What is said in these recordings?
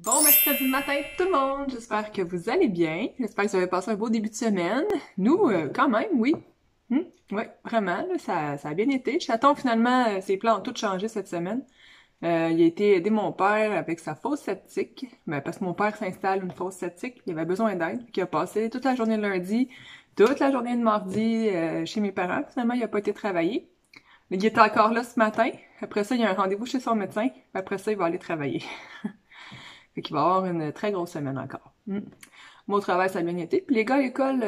Bon mercredi matin tout le monde, j'espère que vous allez bien, j'espère que vous avez passé un beau début de semaine. Nous, quand même, oui. Ouais, vraiment, là, ça a bien été. Chaton, finalement, ses plans ont tout changé cette semaine. Il a été aider mon père avec sa fosse septique, parce que mon père s'installe une fosse septique, il avait besoin d'aide, puis il a passé toute la journée de lundi, toute la journée de mardi chez mes parents. Finalement, il a pas été travailler. Mais il était encore là ce matin. Après ça, il y a un rendez-vous chez son médecin. Après ça, il va aller travailler. Fait qu'il va avoir une très grosse semaine encore. Moi, au travail, ça a bien été. Puis les gars à l'école,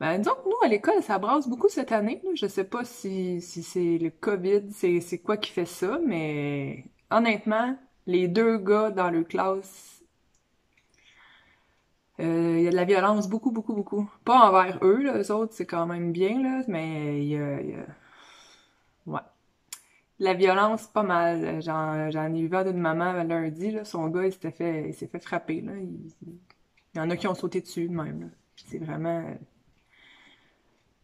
disons que nous, à l'école, ça brasse beaucoup cette année. Là. Je sais pas si c'est le COVID, c'est quoi qui fait ça, mais honnêtement, les deux gars dans leur classe, il y a de la violence, beaucoup, beaucoup, beaucoup. Pas envers eux, là, eux autres, c'est quand même bien, là, mais ouais. La violence, pas mal. J'en ai eu vu d'une maman lundi, là, son gars, il s'est fait frapper, là. Il y en a qui ont sauté dessus, de même, là. C'est vraiment...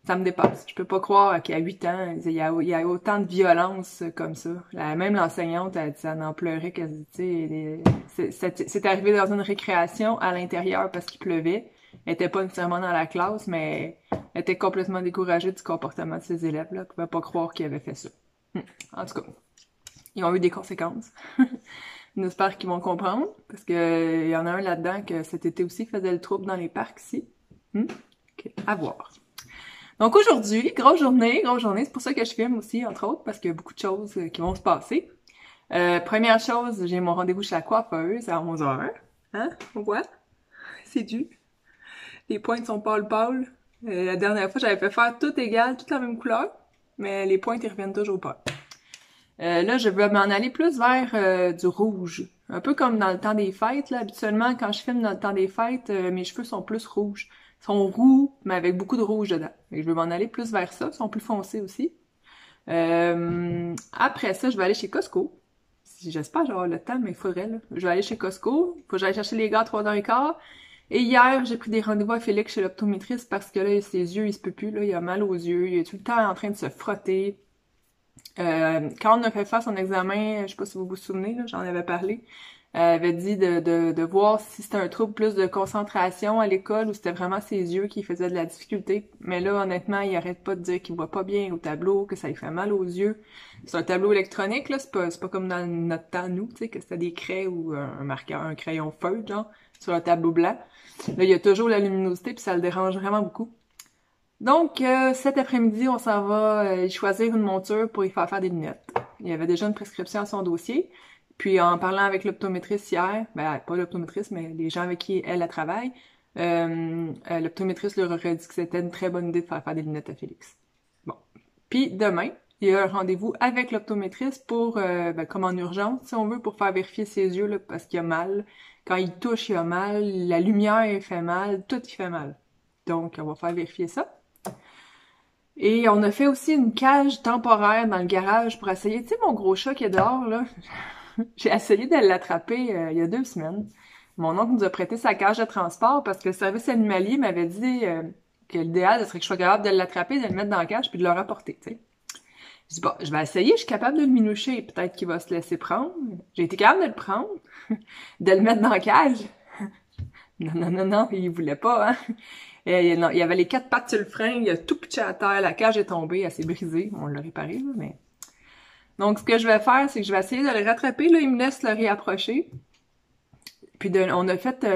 Ça me dépasse. Je peux pas croire qu'à 8 ans, il y a autant de violence comme ça. Même l'enseignante, elle en pleurait, qu'elle tu sais, c'est arrivé dans une récréation à l'intérieur parce qu'il pleuvait. Elle était pas nécessairement dans la classe, mais elle était complètement découragée du comportement de ses élèves, là. Elle pouvait pas croire qu'il avait fait ça. En tout cas, ils ont eu des conséquences. J'espère qu'ils vont comprendre, parce que y en a un là-dedans que cet été aussi faisait le trouble dans les parcs ici. Okay. À voir. Donc aujourd'hui, grosse journée, c'est pour ça que je filme aussi, entre autres, parce qu'il y a beaucoup de choses qui vont se passer. Première chose, j'ai mon rendez-vous chez la coiffeuse à 11h. Hein? On voit? C'est dû. Les pointes sont pâles. La dernière fois, j'avais fait faire tout égal, toute la même couleur, mais les pointes, ils reviennent toujours pas. Là, je veux m'en aller plus vers du rouge. Un peu comme dans le temps des fêtes, là. Habituellement, quand je filme dans le temps des fêtes, mes cheveux sont plus rouges. Ils sont roux, mais avec beaucoup de rouge dedans. Et je veux m'en aller plus vers ça. Ils sont plus foncés aussi. Après ça, je vais aller chez Costco. J'espère que j'aurai le temps, mais il faudrait, là. Je vais aller chez Costco. Faut que j'aille chercher les gars à 3h15. Et hier, j'ai pris des rendez-vous à Félix chez l'optométriste parce que là, ses yeux, il se peut plus, là. Il a mal aux yeux. Il est tout le temps en train de se frotter. Quand on a fait faire son examen, je sais pas si vous vous souvenez, là, j'en avais parlé, elle avait dit de voir si c'était un trouble plus de concentration à l'école ou c'était vraiment ses yeux qui faisaient de la difficulté. Mais là, honnêtement, il arrête pas de dire qu'il voit pas bien au tableau, que ça lui fait mal aux yeux. C'est un tableau électronique, là, c'est pas comme dans notre temps, nous, tu sais, que c'était des craies ou un marqueur, un crayon feuille, genre, sur un tableau blanc. Là, il y a toujours la luminosité puis ça le dérange vraiment beaucoup. Donc, cet après-midi, on s'en va choisir une monture pour y faire des lunettes. Il y avait déjà une prescription à son dossier. Puis, en parlant avec l'optométriste hier, pas l'optométriste, mais les gens avec qui elle travaille, l'optométriste leur aurait dit que c'était une très bonne idée de faire des lunettes à Félix. Bon. Puis, demain, il y a un rendez-vous avec l'optométriste pour, comme en urgence, si on veut, pour faire vérifier ses yeux, là, parce qu'il a mal. Quand il touche, il a mal. La lumière, il fait mal. Tout, il fait mal. Donc, on va faire vérifier ça. Et on a fait aussi une cage temporaire dans le garage pour essayer, tu sais, mon gros chat qui est dehors, là. J'ai essayé de l'attraper il y a 2 semaines. Mon oncle nous a prêté sa cage de transport parce que le service animalier m'avait dit que l'idéal, ce serait que je sois capable de l'attraper, de le mettre dans la cage puis de le rapporter, tu sais. Je dis, bon, je vais essayer, je suis capable de le minoucher, peut-être qu'il va se laisser prendre. J'ai été capable de le prendre, de le mettre dans la cage. Non, il voulait pas, hein. Et, non, il y avait les 4 pattes sur le frein, il a tout pitché à terre, la cage est tombée, elle s'est brisée. On l'a réparée, là, mais... Donc, ce que je vais faire, c'est que je vais essayer de le rattraper, là, il me laisse le réapprocher. Puis, on a fait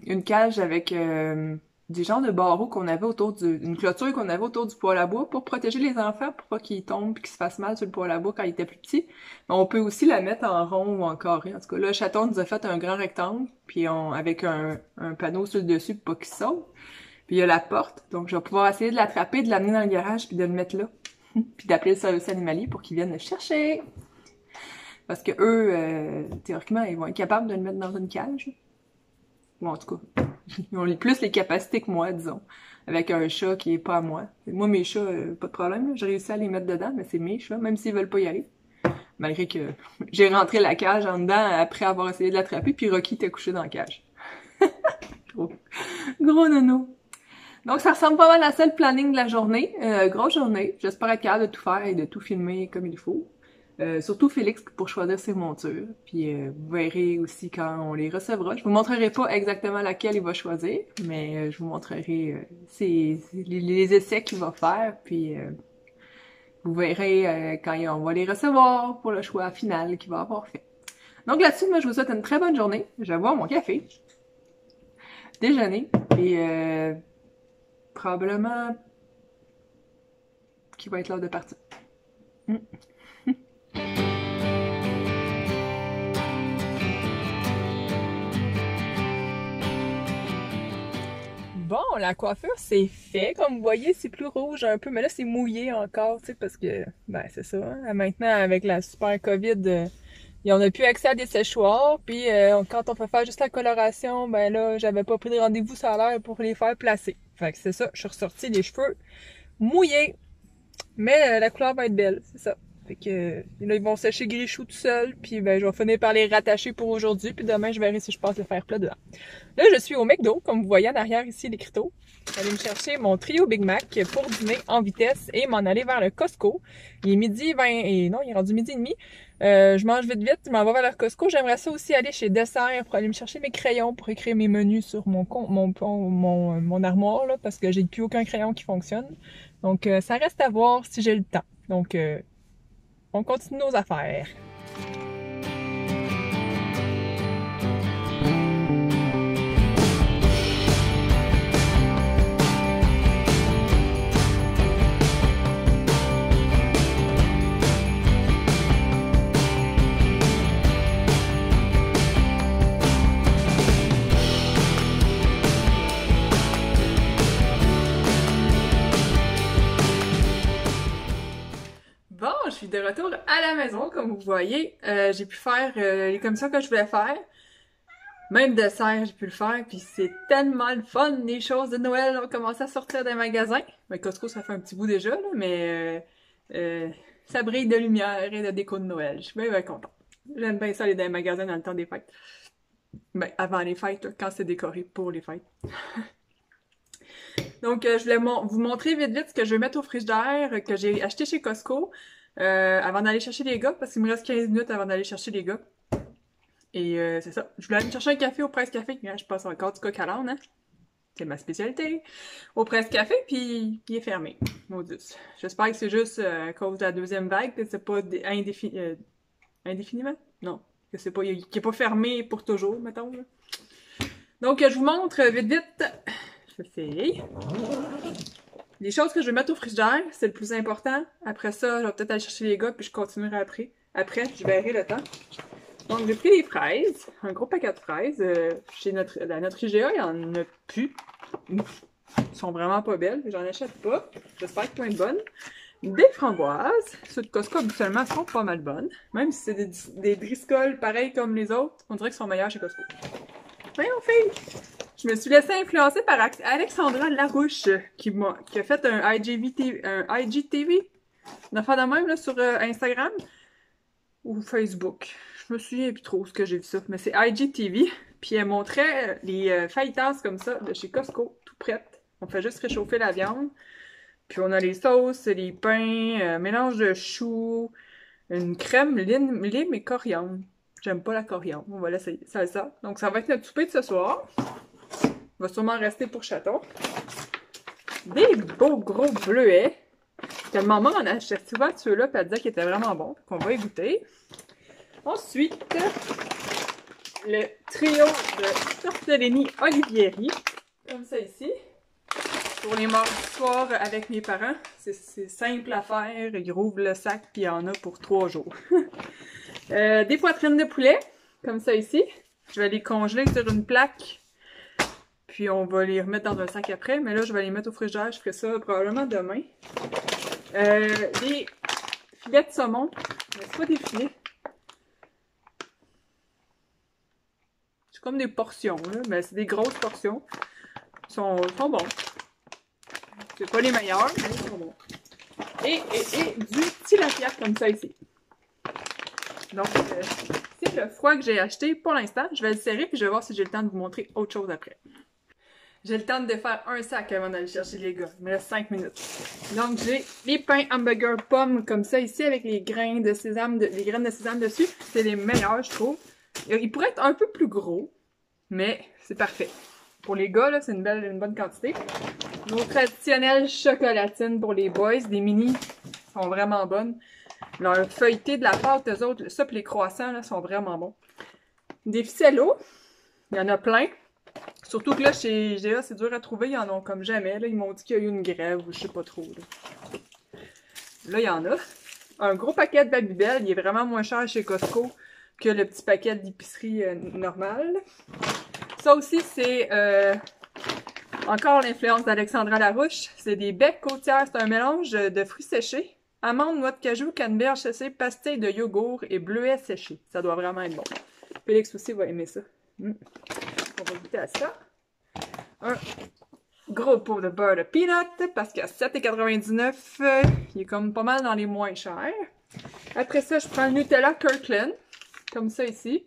une cage avec des genres de barreaux qu'on avait une clôture qu'on avait autour du poêle à bois pour protéger les enfants, pour pas qu'ils tombent et qu'ils se fassent mal sur le poêle à bois quand ils étaient plus petits. Mais on peut aussi la mettre en rond ou en carré. En tout cas, là, le chaton nous a fait un grand rectangle, puis avec un panneau sur le dessus pour pas qu'il saute. Puis il y a la porte, donc je vais pouvoir essayer de l'attraper, de l'amener dans le garage, puis de le mettre là. Puis d'appeler le service animalier pour qu'ils viennent le chercher. Parce que eux, théoriquement, ils vont être capables de le mettre dans une cage. Bon, en tout cas, ils ont plus les capacités que moi, disons. Avec un chat qui est pas à moi. Moi, mes chats, pas de problème, j'ai réussi à les mettre dedans, mais c'est mes chats, même s'ils veulent pas y aller. Malgré que j'ai rentré la cage en dedans après avoir essayé de l'attraper, puis Rocky était couché dans la cage. Gros nono. Donc, ça ressemble pas mal à ça, le planning de la journée. Grosse journée. J'espère être capable de tout faire et de tout filmer comme il faut. Surtout Félix pour choisir ses montures. Puis vous verrez aussi quand on les recevra. Je vous montrerai pas exactement laquelle il va choisir, mais je vous montrerai les essais qu'il va faire. Puis vous verrez quand on va les recevoir pour le choix final qu'il va avoir fait. Donc là-dessus, moi je vous souhaite une très bonne journée. Je vais boire mon café, déjeuner, et probablement qu'il va être l'heure de partir. Bon, la coiffure, c'est fait. Comme vous voyez, c'est plus rouge un peu, mais là, c'est mouillé encore, tu sais, parce que, ben, c'est ça. Hein? Maintenant, avec la super COVID, on n'a plus accès à des séchoirs, puis quand on peut faire juste la coloration, ben là, j'avais pas pris de rendez-vous salaire pour les faire placer. Fait que c'est ça, je suis ressortie les cheveux mouillés, mais la couleur va être belle, c'est ça. Fait que là, ils vont sécher gris-chou tout seul, puis ben, je vais finir par les rattacher pour aujourd'hui, puis demain, je verrai si je passe le fer plat dedans. Là, je suis au McDo, comme vous voyez en arrière ici, l'écriteau. Je vais aller me chercher mon trio Big Mac pour dîner en vitesse et m'en aller vers le Costco. Il est midi 20, et non, il est rendu midi et demi. Je mange vite, je m'en vais vers le Costco. J'aimerais ça aussi aller chez Dessert pour aller me chercher mes crayons pour écrire mes menus sur mon armoire, là, parce que j'ai plus aucun crayon qui fonctionne. Donc, ça reste à voir si j'ai le temps. Donc, on continue nos affaires. Bon, je suis de retour à la maison, comme vous voyez. J'ai pu faire les commissions que je voulais faire. Même dessert, j'ai pu le faire. Puis c'est tellement le fun, les choses de Noël ont commencé à sortir des magasins. Mais Costco, ça fait un petit bout déjà, là, mais ça brille de lumière et de déco de Noël. Je suis bien contente. J'aime bien ça aller dans les magasins dans le temps des fêtes. Ben, avant les fêtes, quand c'est décoré pour les fêtes. Donc, je voulais vous montrer vite ce que je vais mettre au frigidaire, que j'ai acheté chez Costco, avant d'aller chercher les gars, parce qu'il me reste 15 minutes avant d'aller chercher les gars. Et c'est ça. Je voulais aller me chercher un café au Presse Café, je passe encore du coq à l'âne, hein. C'est ma spécialité. Au Presse Café, puis il est fermé. Maudit. J'espère que c'est juste à cause de la deuxième vague, que c'est pas indéfiniment? Non. Que c'est pas, qu'il est pas fermé pour toujours, mettons, là. Donc, je vous montre vite. J'essaye. Les choses que je vais mettre au frigidaire, c'est le plus important. Après ça, je vais peut-être aller chercher les gars, puis je continuerai après. Après, je verrai le temps. Donc, j'ai pris des fraises, un gros paquet de fraises. Chez notre IGA, il y en a plus. Elles sont vraiment pas belles, j'en achète pas. J'espère qu'elles vont être bonnes. Des framboises. Ceux de Costco, habituellement, sont pas mal bonnes. Même si c'est des Driscoll pareils comme les autres, on dirait qu'ils sont meilleurs chez Costco. Voyons, filles! Je me suis laissée influencer par Alexandra Larouche, qui a fait un IGTV, une affaire de même là, sur Instagram ou Facebook. Je me souviens plus trop ce que j'ai vu ça, mais c'est IGTV. Puis elle montrait les fajitas comme ça de chez Costco, tout prêtes. On fait juste réchauffer la viande. Puis on a les sauces, les pains, mélange de choux, une crème lime et coriandre. J'aime pas la coriandre, on va laisser ça. Donc ça va être notre souper de ce soir. On va sûrement rester pour chaton. Des beaux gros bleuets. Que maman en achetait souvent de ceux-là, puis elle disait qu'ils étaient vraiment bons. Qu'on va y goûter. Ensuite, le trio de tortellini Olivieri. Comme ça ici. Pour les mardis soirs avec mes parents. C'est simple à faire. Ils rouvrent le sac, puis il y en a pour 3 jours. Des poitrines de poulet. Comme ça ici. Je vais les congeler sur une plaque. Puis on va les remettre dans un sac après. Mais là, je vais les mettre au frigidaire. Je ferai ça probablement demain. Des filets de saumon. C'est pas des filets. C'est comme des portions, là. Mais c'est des grosses portions. Ils sont bons. C'est pas les meilleurs, mais ils sont bons. Et du tilapia comme ça ici. Donc, c'est le froid que j'ai acheté pour l'instant. Je vais le serrer puis je vais voir si j'ai le temps de vous montrer autre chose après. J'ai le temps de défaire un sac avant d'aller chercher les gars. Il me reste 5 minutes. Donc, j'ai les pains hamburger pommes comme ça ici avec les grains de sésame, les graines de sésame dessus. C'est les meilleurs, je trouve. Ils pourraient être un peu plus gros, mais c'est parfait. Pour les gars, là, c'est une bonne quantité. Nos traditionnelles chocolatines pour les boys, des mini, sont vraiment bonnes. Leur feuilleté de la pâte, eux autres, ça pis les croissants, là, sont vraiment bons. Des ficellos, il y en a plein. Surtout que là, chez IGA, c'est dur à trouver, ils en ont comme jamais. Là, ils m'ont dit qu'il y a eu une grève ou je sais pas trop. Là, il y en a. Un gros paquet de Babybel, il est vraiment moins cher chez Costco que le petit paquet d'épicerie normal. Ça aussi, c'est encore l'influence d'Alexandra Larouche. C'est des becs côtières, c'est un mélange de fruits séchés, amandes, noix de cajou, canneberge séchée, pastilles de yogourt et bleuets séchés. Ça doit vraiment être bon. Félix aussi va aimer ça. On va goûter à ça. Un gros pot de beurre de peanut, parce qu'à 7,99 $, il est comme pas mal dans les moins chers. Après ça, je prends le Nutella Kirkland, comme ça ici.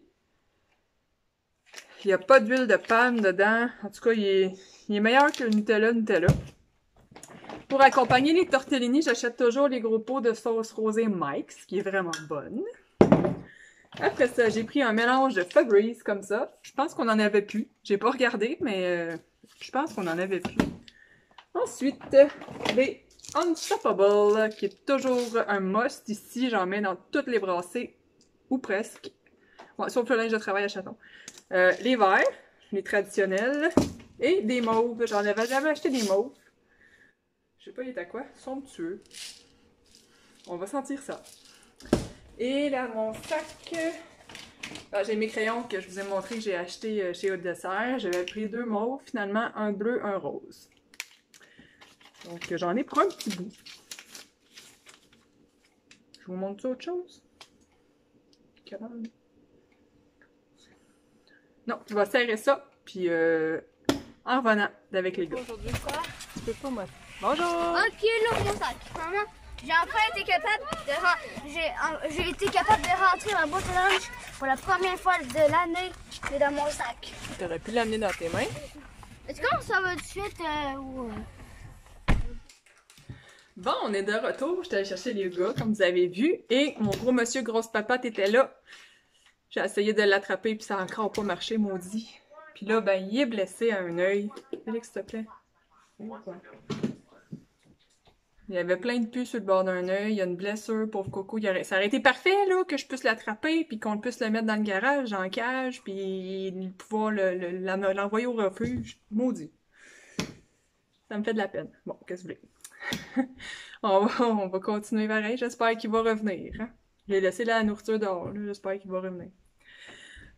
Il n'y a pas d'huile de palme dedans. En tout cas, il est meilleur que le Nutella. Pour accompagner les tortellini, j'achète toujours les gros pots de sauce rosée Mike's, qui est vraiment bonne. Après ça, j'ai pris un mélange de Febreze comme ça. Je pense qu'on en avait plus. J'ai pas regardé, mais je pense qu'on en avait plus. Ensuite, les Unstoppable, qui est toujours un must ici. J'en mets dans toutes les brassées, ou presque. Ouais, sauf le linge de travail à chaton. Les verts, les traditionnels, et des mauves. J'en avais jamais acheté des mauves. Je sais pas, il est à quoi? Somptueux. On va sentir ça. Et là, mon sac, j'ai mes crayons que je vous ai montré que j'ai acheté chez Haut Dessert. J'avais pris 2 mauves, finalement, un bleu, un rose. Donc, j'en ai pour un petit bout. Je vous montre autre chose? Non, je vais serrer ça, puis en revenant avec les gars. Aujourd'hui, quoi? Tu peux pas, moi. Bonjour! Ok, là, mon sac. Maman, j'ai enfin été capable j'ai été capable de rentrer ma boîte de linge pour la première fois de l'année dans mon sac. Tu aurais pu l'amener dans tes mains. Est-ce qu'on s'en va tout de suite Bon, on est de retour. J'étais allée chercher les gars, comme vous avez vu. Et mon gros monsieur grosse papate était là. J'ai essayé de l'attraper, puis ça a encore pas marché, maudit. Puis là, ben, il est blessé à un œil. Félix, s'il te plaît. Il y avait plein de pus sur le bord d'un œil, il y a une blessure, pauvre coco. Ça aurait été parfait, là, que je puisse l'attraper, puis qu'on puisse le mettre dans le garage, en cage, puis pouvoir l'envoyer au refuge. Maudit. Ça me fait de la peine. Bon, qu'est-ce que vous voulez? on va continuer pareil. J'espère qu'il va revenir. Hein? Je l'ai laissé la nourriture dehors, j'espère qu'il va revenir.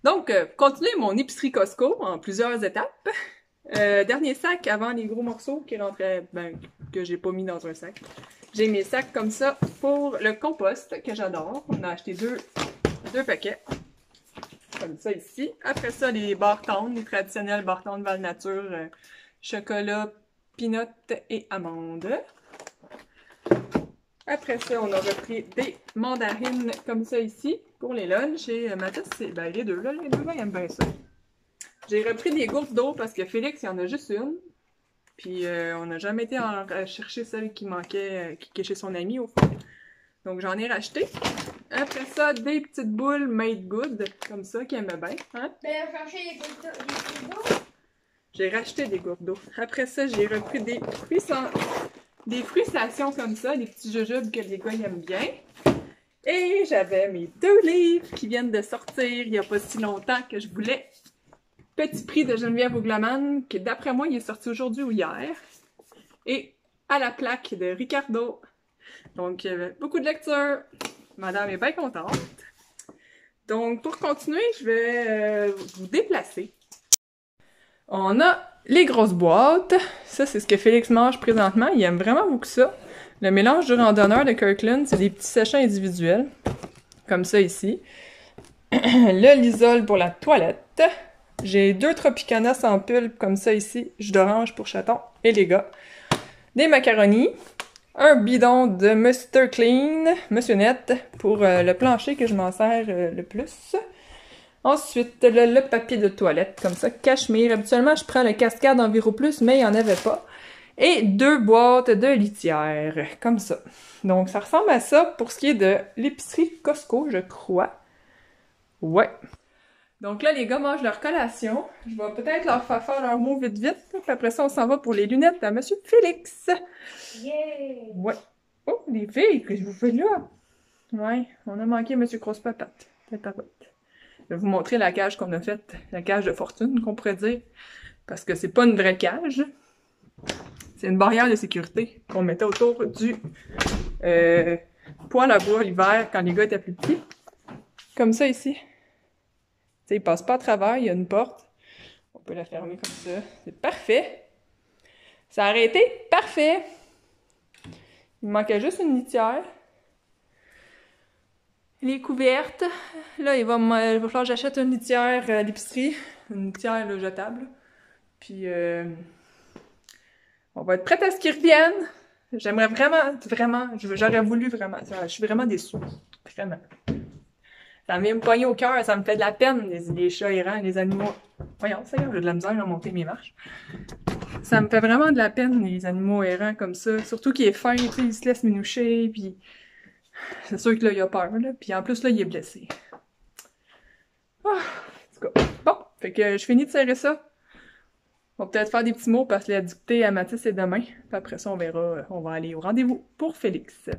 Donc, continuer mon épicerie Costco en plusieurs étapes. Dernier sac avant les gros morceaux qui rentraient, que j'ai pas mis dans un sac. J'ai mes sacs comme ça pour le compost que j'adore. On a acheté deux paquets. Comme ça ici. Après ça, les Bartons, les traditionnels Bartons Val Nature, chocolat, peanut et amandes. Après ça, on a repris des mandarines comme ça ici pour les lunchs. Et Mathis, c'est les deux là, ils aiment bien ça. J'ai repris des gourdes d'eau parce que Félix, il y en a juste une. Puis on n'a jamais été chercher celle qui manquait, qui est chez son ami au fond. Donc j'en ai racheté. Après ça, des petites boules made good, comme ça, qui aimaient bien. Hein? chercher des gourdes d'eau. J'ai racheté des gourdes d'eau. Après ça, j'ai repris des frustations comme ça, des petits jujubes que les gars aiment bien. Et j'avais mes 2 livres qui viennent de sortir il n'y a pas si longtemps que je voulais. Petit prix de Geneviève Ogleman, qui d'après moi, il est sorti aujourd'hui ou hier. Et à la plaque de Ricardo. Donc, il y avait beaucoup de lecture. Madame est bien contente. Donc, pour continuer, je vais vous déplacer. On a les grosses boîtes. Ça, c'est ce que Félix mange présentement. Il aime vraiment beaucoup ça. Le mélange du randonneur de Kirkland, c'est des petits sachets individuels. Comme ça ici. Le Lysol pour la toilette. J'ai 2 Tropicana sans pulpe comme ça ici, jus d'orange pour chaton et les gars. Des macaronis, un bidon de Mr. Clean, Monsieur Net, pour le plancher que je m'en sers le plus. Ensuite, le papier de toilette, comme ça, cachemire. Habituellement, je prends le Cascade Enviro Plus, mais il n'y en avait pas. Et 2 boîtes de litière, comme ça. Donc, ça ressemble à ça pour ce qui est de l'épicerie Costco, je crois. Ouais. Donc là, les gars mangent leur collation. Je vais peut-être leur faire leur mot vite vite. Puis après ça, on s'en va pour les lunettes à Monsieur Félix. Yeah! Ouais. Oh, les filles, qu'est-ce que vous faites là? Ouais, on a manqué Monsieur Grosse Patate. Je vais vous montrer la cage qu'on a faite. La cage de fortune, qu'on pourrait dire. Parce que c'est pas une vraie cage. C'est une barrière de sécurité qu'on mettait autour du poêle à bois l'hiver quand les gars étaient plus petits. Comme ça ici. Tu sais, il passe pas à travers, il y a une porte. On peut la fermer comme ça. C'est parfait. Ça aurait été parfait. Il me manquait juste une litière. Les couvertes. Là, il va falloir que j'achète une litière à l'épicerie. Une litière là, jetable. Puis, on va être prête à ce qu'ils reviennent. J'aimerais vraiment, j'aurais voulu vraiment. Je suis vraiment déçue. Vraiment. Ça vient me pogner au cœur, ça me fait de la peine, les chats errants, les animaux. Voyons, ça y est, j'ai de la misère à monter mes marches. Ça me fait vraiment de la peine, les animaux errants comme ça. Surtout qu'il est fin, tu sais, il se laisse minoucher, puis c'est sûr que là, il a peur, là. Puis en plus, là, il est blessé. Ah, en tout cas. Bon, fait que je finis de serrer ça. On va peut-être faire des petits mots parce que la dictée à Mathis c'est demain. Puis après ça, on verra, on va aller au rendez-vous pour Félix.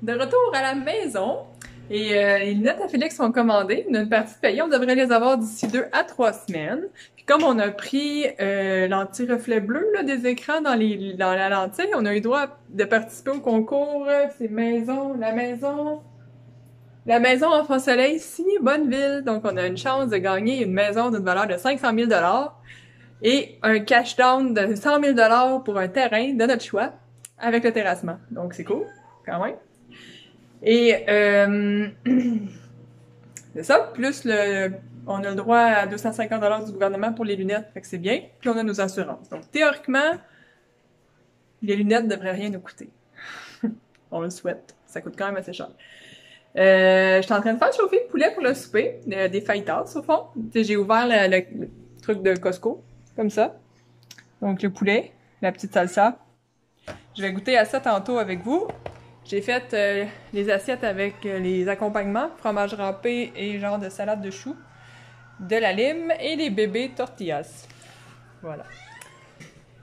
De retour à la maison, et les lunettes à Félix sont commandées. On a une partie payée, on devrait les avoir d'ici 2 à 3 semaines. Puis comme on a pris l'anti-reflet bleu là, des écrans dans la lentille, on a eu droit de participer au concours. C'est la maison Enfant Soleil signée Bonneville. Donc on a une chance de gagner une maison d'une valeur de 500 000 $ et un cash down de 100 000 $ pour un terrain de notre choix avec le terrassement. Donc c'est cool, quand même. Et c'est ça, plus on a le droit à 250 $ du gouvernement pour les lunettes, fait que c'est bien. Puis on a nos assurances. Donc théoriquement, les lunettes ne devraient rien nous coûter. On le souhaite. Ça coûte quand même assez cher. Je suis en train de faire chauffer le poulet pour le souper, des fajitas au fond. J'ai ouvert le truc de Costco, comme ça. Donc le poulet, la petite salsa. Je vais goûter à ça tantôt avec vous. J'ai fait les assiettes avec les accompagnements, fromage râpé et genre de salade de choux, de la lime et les bébés tortillas. Voilà.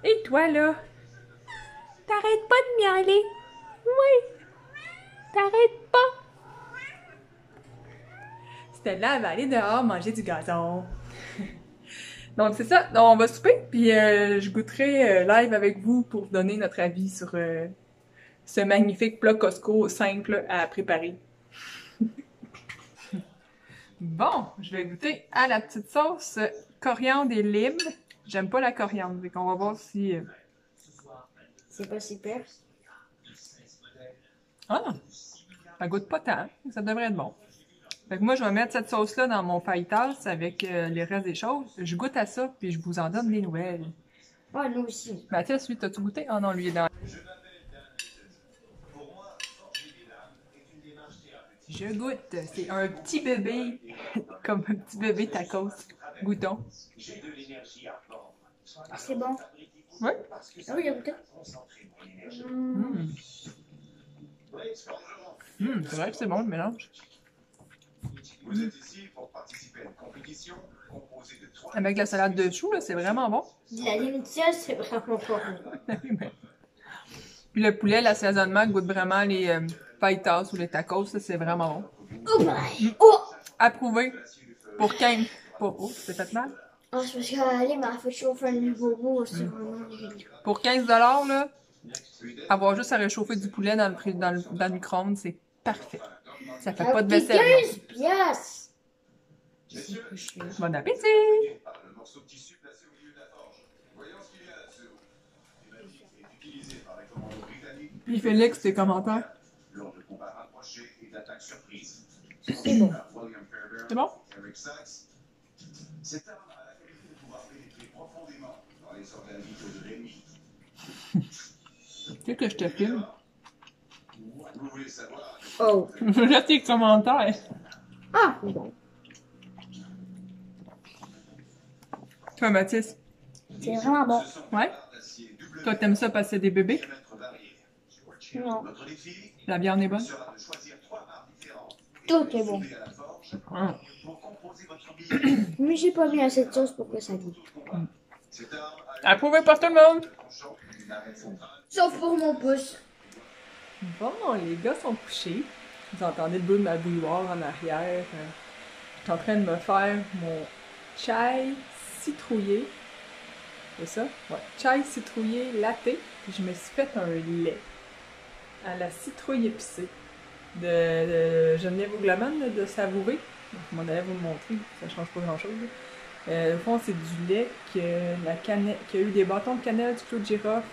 Et toi, là? T'arrêtes pas de miauler? Oui! T'arrêtes pas! Stella, elle va aller dehors manger du gazon. Donc, c'est ça. Donc, on va souper, puis je goûterai live avec vous pour vous donner notre avis sur ce magnifique plat Costco simple à préparer. Bon, je vais goûter à la petite sauce coriandre et lime. J'aime pas la coriandre, donc on va voir si... C'est pas super. Ah! Ça goûte pas tant, ça devrait être bon. Fait que moi, je vais mettre cette sauce-là dans mon fajitas avec les restes des choses. Je goûte à ça, puis je vous en donne des nouvelles. Ah, nous aussi. Mathias, lui, t'as-tu goûté? Oh non, lui, il est dans... Je goûte. C'est un petit bébé, comme un petit bébé tacos. Goûtons. C'est bon. Ouais? Ah oui, il a goûté. C'est vrai que c'est bon le mélange. Vous êtes ici pour participer à une compétition composée de 3... Avec la salade de choux, là, c'est vraiment bon. La limitia, c'est vraiment pas bon. Puis le poulet, l'assaisonnement goûte vraiment les fajitas ou les tacos, ça, c'est vraiment bon. Oh, bye. Oh! Approuvé pour 15. Oh, c'est fait mal? Ah, c'est parce qu'elle m'a fait chauffer un nouveau bout, c'est vraiment dégueu. Pour 15 là, avoir juste à réchauffer du poulet dans le micro-ondes, c'est parfait. Ça fait pas de vaisselle. 15 piastres! Bon appétit! Le morceau de tissu placé au milieu de la forge. Voyons ce qu'il y a là-dessous. Thématique est utilisée par les commandos britanniques. Puis Félix, tes commentaires? Lors de combats rapprochés et d'attaques surprises. C'est bon. C'est bon? Eric Sachs. Cette arme a la qualité de pouvoir pénétrer profondément dans les organes vitaux de l'ennemi. Tu sais que je te filme? Vous voulez savoir? Oh! J'ai tes commentaires. Ah, c'est bon. Toi, Mathis? C'est vraiment bon. Ouais? Toi, t'aimes ça passer des bébés? Non. Notre défi La viande est bonne? sera de choisir 3 marques différentes. Tout est bon. À la forge Ah. pour composer votre billet. Mais j'ai pas mis assez de sauce pour que ça goûte. Cette arme a Approuvé par tout le monde! tranchant une arête centrale. Sauf pour mon pouce. Bon, les gars sont couchés. Vous entendez le bruit de ma bouilloire en arrière. Je suis en train de me faire mon chai citrouillé. C'est ça? Ouais. Chai citrouillé latte. Puis je me suis fait un lait à la citrouille épicée de Geneviève Ougleman, là, de Savouré. Donc, je m'en allais vous le montrer, ça change pas grand chose. Au fond, c'est du lait qui a eu des bâtons de cannelle, du clou de girofle,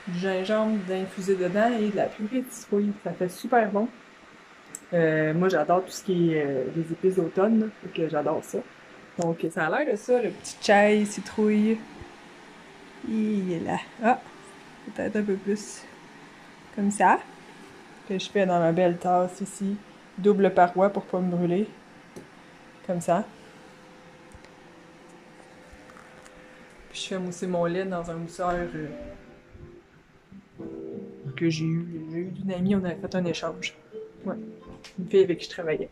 du gingembre d'infusé dedans et de la purée de citrouille. Ça fait super bon. Moi, j'adore tout ce qui est les épices d'automne, là, fait que j'adore ça. Donc, ça a l'air de ça, le petit chai citrouille. Il est là. Ah! Peut-être un peu plus comme ça. Que je fais dans ma belle tasse ici. Double paroi pour pas me brûler. Comme ça. Puis je fais mousser mon lait dans un mousseur que j'ai eu. J'ai eu d'une amie, on avait fait un échange. Ouais. Une fille avec qui je travaillais.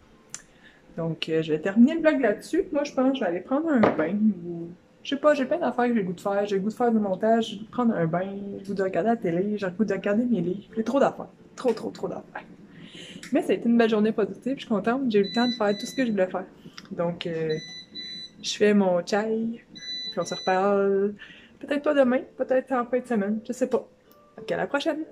Donc, je vais terminer le vlog là-dessus. Moi, je pense que je vais aller prendre un bain. Ou... Je sais pas, j'ai plein d'affaires que j'ai le goût de faire. J'ai le goût de faire du montage, j'ai le goût de prendre un bain, j'ai le goût de regarder la télé, j'ai le goût de regarder mes livres. J'ai trop d'affaires. Trop d'affaires. Mais ça a été une belle journée positive, je suis contente. J'ai eu le temps de faire tout ce que je voulais faire. Donc, je fais mon chai, puis on se reparle peut-être pas demain, peut-être en fin de semaine, je sais pas. Donc, à la prochaine!